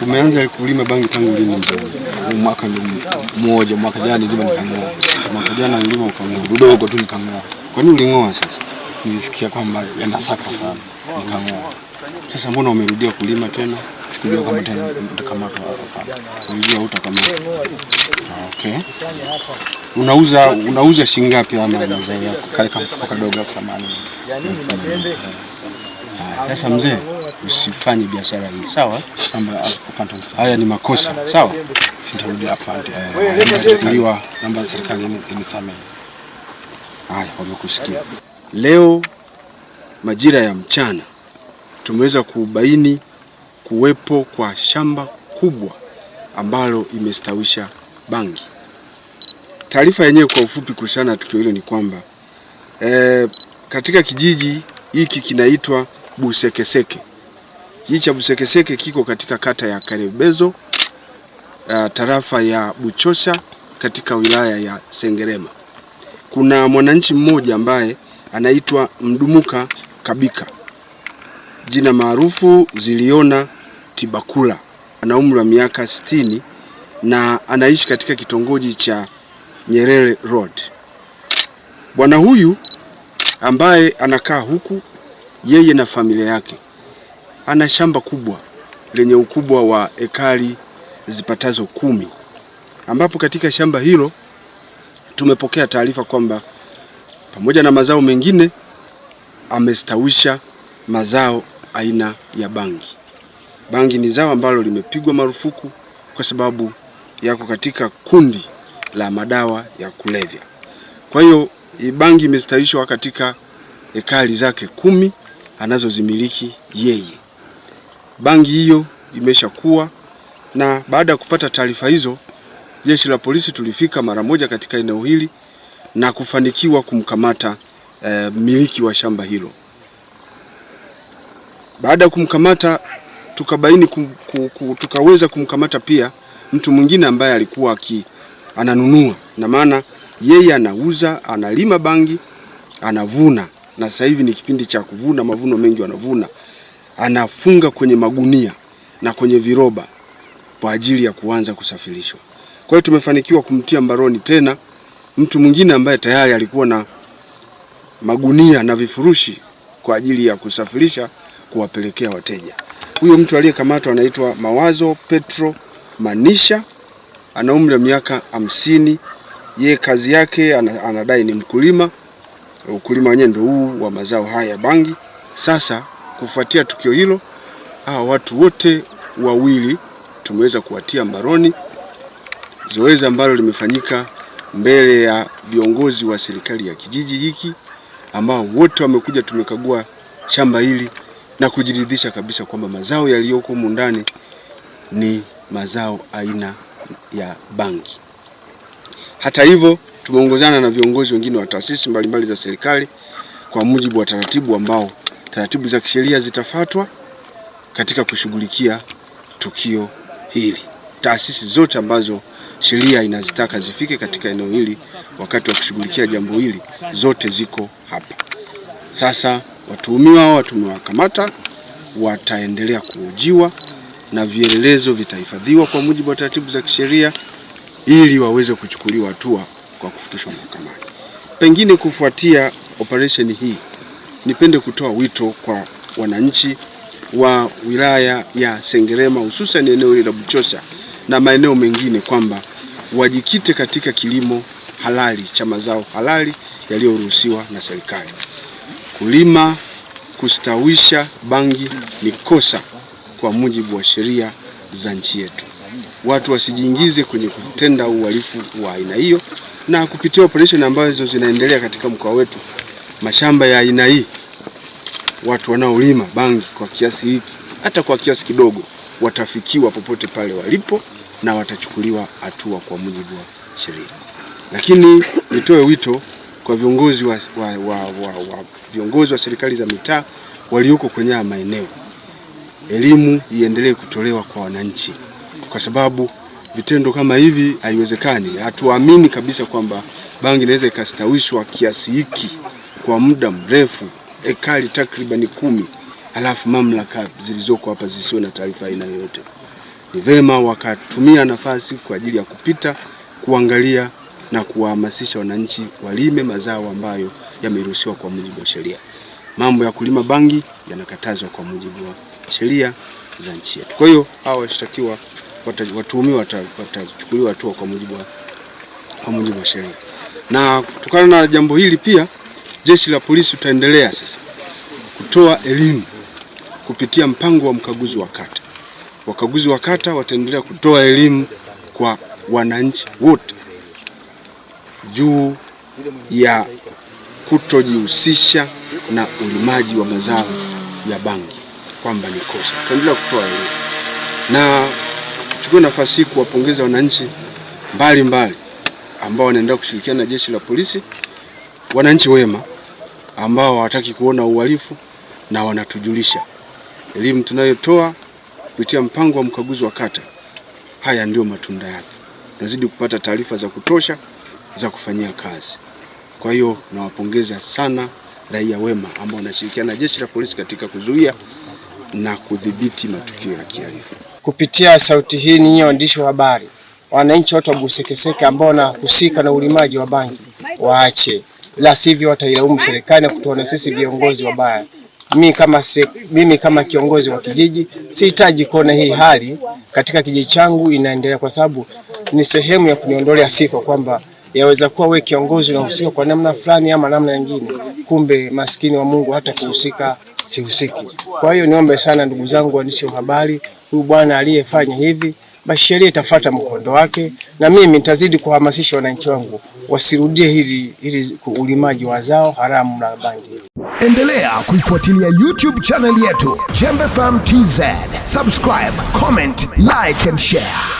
Umeanza kulima bangi tangu lini? Mwaka mmoja, mwaka jana nilima nikang'oa. Mwaka jana nilima ukang'oa. Udogo tu nikang'oa. Kwa nini uling'oa sasa? Nilisikia kwamba yanasaka sana. Nikang'oa. Sasa mbona umerudia kulima tena? Sikujua kama tena utakamatwa afanye. Unajua utakamatwa. Okay. Unauza shilingi ngapi ama mazao yako? Kale kama mfuko kadogo 80,000. Sasa mzee, usifanye biashara hii, sawa? Haya ni makosa, sawa? Sitarudia afande. Nitachukuliwa namba ya serikali inisamehe. Haya, wamekusikia. Leo majira ya mchana tumeweza kubaini kuwepo kwa shamba kubwa ambalo imestawisha bangi. Taarifa yenyewe kwa ufupi kuhusiana na tukio hilo ni kwamba katika kijiji hiki kinaitwa Busekeseke. Kijiji cha Busekeseke kiko katika kata ya Karebezo, tarafa ya Buchosa katika wilaya ya Sengerema. Kuna mwananchi mmoja ambaye anaitwa Mdumuka Kabika, jina maarufu Ziliona Tibakula. Ana umri wa miaka 60 na anaishi katika kitongoji cha Nyerere Road. Bwana huyu ambaye anakaa huku, yeye na familia yake, ana shamba kubwa lenye ukubwa wa ekari zipatazo 10, ambapo katika shamba hilo tumepokea taarifa kwamba pamoja na mazao mengine amestawisha mazao aina ya bangi. Bangi ni zao ambalo limepigwa marufuku kwa sababu yako katika kundi la madawa ya kulevya. Kwa hiyo bangi imestawishwa katika ekari zake 10 anazozimiliki yeye. Bangi hiyo imeshakuwa, na baada ya kupata taarifa hizo, jeshi la polisi tulifika mara moja katika eneo hili na kufanikiwa kumkamata mmiliki wa shamba hilo. Baada ya kumkamata tukabaini tukaweza kumkamata pia mtu mwingine ambaye alikuwa ananunua, na maana yeye anauza, analima bangi, anavuna, na sasa hivi ni kipindi cha kuvuna, mavuno mengi wanavuna, anafunga kwenye magunia na kwenye viroba kwa ajili ya kuanza kusafirishwa. Kwa hiyo tumefanikiwa kumtia mbaroni tena mtu mwingine ambaye tayari alikuwa na magunia na vifurushi kwa ajili ya kusafirisha kuwapelekea wateja. Huyo mtu aliyekamatwa anaitwa Mawazo Petro Manisha, ana umri wa miaka 50. Yeye kazi yake anadai ni mkulima. Ukulima wenyewe ndio huu wa mazao haya ya bangi. Sasa kufuatia tukio hilo, hawa watu wote wawili tumeweza kuwatia mbaroni, zoezi ambalo limefanyika mbele ya viongozi wa serikali ya kijiji hiki, ambao wote wamekuja. Tumekagua shamba hili na kujiridhisha kabisa kwamba mazao yaliyoko humu ndani ni mazao aina ya bangi. Hata hivyo, tumeongozana na viongozi wengine wa taasisi mbalimbali za serikali kwa mujibu wa taratibu ambao taratibu za kisheria zitafuatwa katika kushughulikia tukio hili. Taasisi zote ambazo sheria inazitaka zifike katika eneo hili wakati wa kushughulikia jambo hili zote ziko hapa. Sasa watuhumiwa hao tumewakamata, wataendelea kuhojiwa na vielelezo vitahifadhiwa kwa mujibu wa taratibu za kisheria ili waweze kuchukuliwa hatua kwa kufikishwa mahakamani. Pengine kufuatia operation hii, nipende kutoa wito kwa wananchi wa wilaya ya Sengerema, hususan eneo hili la Buchosa na maeneo mengine, kwamba wajikite katika kilimo halali cha mazao halali yaliyoruhusiwa na serikali. Kulima, kustawisha bangi ni kosa kwa mujibu wa sheria za nchi yetu. Watu wasijiingize kwenye kutenda uhalifu wa aina hiyo, na kupitia operation ambazo zinaendelea katika mkoa wetu, mashamba ya aina hii, watu wanaolima bangi kwa kiasi hiki, hata kwa kiasi kidogo, watafikiwa popote pale walipo na watachukuliwa hatua kwa mujibu wa sheria. Lakini nitoe wito kwa viongozi viongozi wa serikali za mitaa walioko kwenye maeneo, elimu iendelee kutolewa kwa wananchi, kwa sababu vitendo kama hivi haiwezekani. Hatuamini kabisa kwamba bangi inaweza ikastawishwa kiasi hiki kwa muda mrefu, ekari takriban 10, alafu mamlaka zilizoko hapa zisiwe na taarifa aina yoyote. ni vema wakatumia nafasi kwa ajili ya kupita, kuangalia na kuwahamasisha wananchi walime mazao ambayo yameruhusiwa kwa mujibu wa sheria. Mambo ya kulima bangi yanakatazwa kwa mujibu wa sheria za nchi yetu. Kwa hiyo hao washtakiwa, watuhumiwa watachukuliwa hatua kwa mujibu wa sheria. Na kutokana na jambo hili pia Jeshi la Polisi utaendelea sasa kutoa elimu kupitia mpango wa mkaguzi wa kata. Wakaguzi wa kata wataendelea kutoa elimu kwa wananchi wote juu ya kutojihusisha na ulimaji wa mazao ya bangi, kwamba ni kosa. Tutaendelea kutoa elimu na kuchukua nafasi hii kuwapongeza wananchi mbalimbali ambao wanaendelea kushirikiana na Jeshi la Polisi, wananchi wema ambao hawataki kuona uhalifu na wanatujulisha. Elimu tunayotoa kupitia mpango wa mkaguzi wa kata, haya ndio matunda yake. Tunazidi kupata taarifa za kutosha za kufanyia kazi. Kwa hiyo nawapongeza sana raia wema ambao wanashirikiana na Jeshi la Polisi katika kuzuia na kudhibiti matukio ya kihalifu. Kupitia sauti hii, ninyi waandishi wa habari, wananchi wote wa Busekeseke ambao wanahusika na ulimaji wa bangi waache, la sivyo watailaumu serikali na kutuona sisi viongozi wabaya. Mimi kama kiongozi wa kijiji sihitaji kuona hii hali katika kijiji changu inaendelea, kwa sababu ni sehemu ya kuniondolea sifa kwamba yaweza kuwa wewe kiongozi unahusika kwa namna fulani ama namna nyingine, kumbe maskini wa Mungu hata kuhusika sihusiki. Kwa hiyo niombe sana ndugu zangu waandishi wa habari, huyu bwana aliyefanya hivi, basi sheria itafuata mkondo wake, na mimi nitazidi kuhamasisha wananchi wangu wasirudie hili ulimaji wa zao haramu la bangi. Endelea kuifuatilia YouTube channel yetu Jembe FM TZ. Subscribe, comment, like and share.